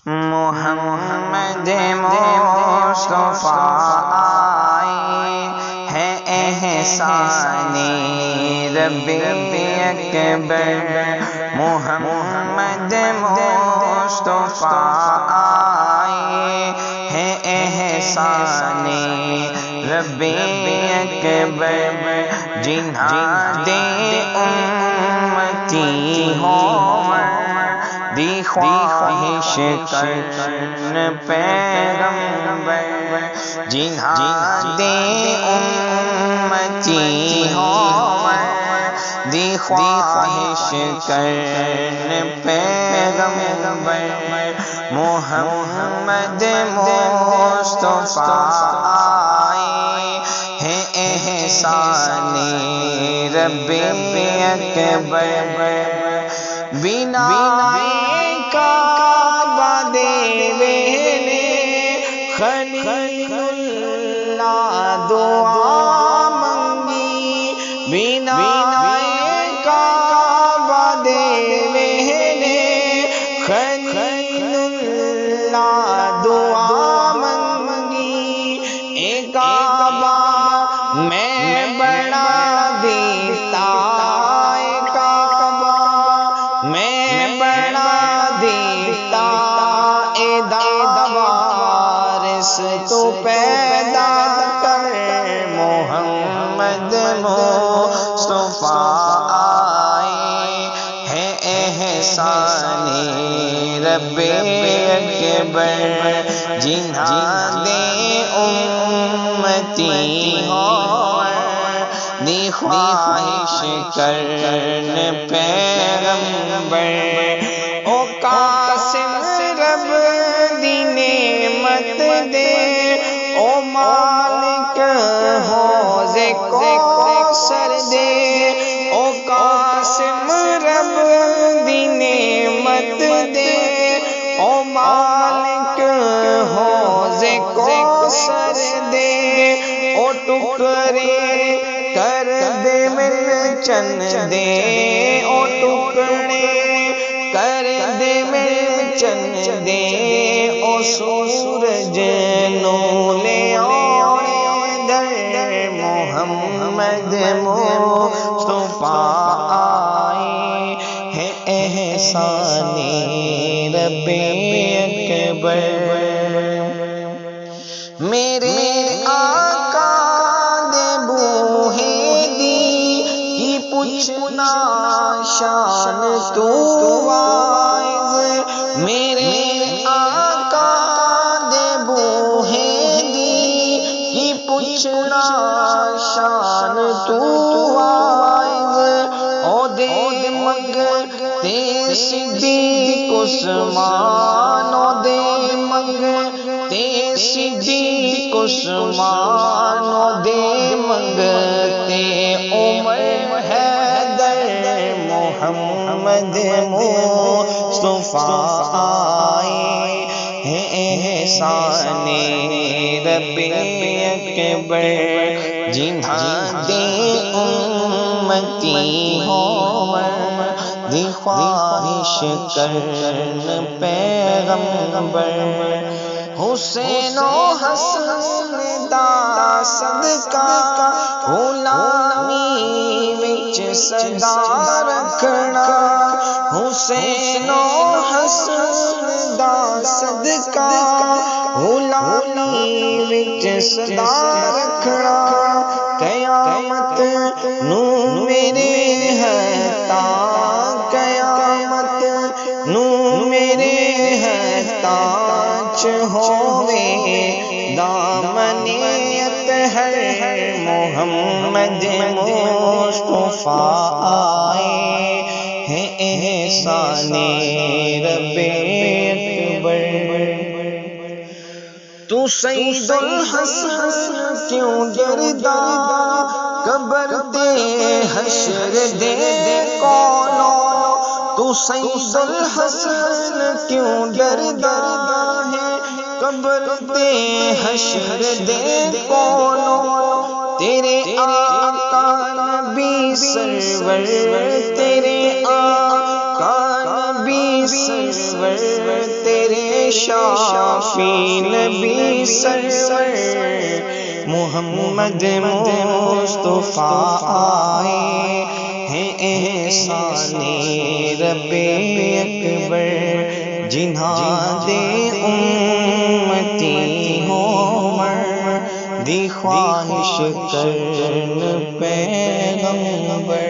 محمد مصطفیٰ آئے ہیں احسان رب اکبر، محمد مصطفیٰ آئے ہیں احسان رب اکبر، جنہاں دے امتی ہوں دی خواہش کرن پیغمبر، جنہاں دے امتی ہوں دی خواہش کرن پیغمبر، محمد مصطفیٰ آئے ہیں احسان رب اکبر، بنا کعبہ دے ویلے خلیل اللہ دعا منگی، بنا کعبہ دے ویلے خلیل اللہ دعا منگی، اے کعبہ میں بڑا دیتا، اے کعبہ میں بڑا دیتا، اے وارث تو پیدا کر، محمد مصطفیٰ آئے ہیں احسان رب اکبر، جنہاں دے امتی ہوں دی خواہش کرن پیغمبر، او قاسم رب دی نعمت دے، او مالک حوض کوثر دے، او قاسم رب دی نعمت دے، او مالک حوض کوثر دے، او ٹکڑے کر دے مل چن دے، او ٹکڑے کر دے مل چن دے، او سورج نو لے آنے در، محمد مصطفیٰ آئے ہیں احسان رب اکبر، میرے آقا دے بوہے دی کی پوچھنا شان تو وائز، میرے آقا دے بوہے دی کی پوچھنا شان تو وائز، او دے منگتے صدیق عثمان، او دے منگتے صدیق عثمان، او دے منگتے عمر حیدر، محمد مصطفیٰ آئے ہیں احسان رب اکبر، جنہاں دے امتی ہوں دی خواہش کرن پیغمبر، حسین و حسن دا صدقہ غلامی وچ صدا رکھنا، حسین و حسن دا صدقہ غلامی وچ صدا رکھنا، قیامت نو میرے ہتھاں، قیامت نو میرے ہتھاں چ ہووے دامن اطہر، محمد مصطفیٰ آئے ہیں احسان رب اکبر، تو سید الحسن کیوں ڈردا قبر دے حشر دے کولوں، تو سید الحسن کیوں ڈردا ہے قبر دے حشر دے کولوں، تیرے آقا نبی سرور، تیرے آقا نبی سرور تیرے شافی نبی سرور محمد مصطفیٰ آئے ہیں احسان رب اکبر جنہاں دے امتی ہو مردی خواہش کرن پیغمبر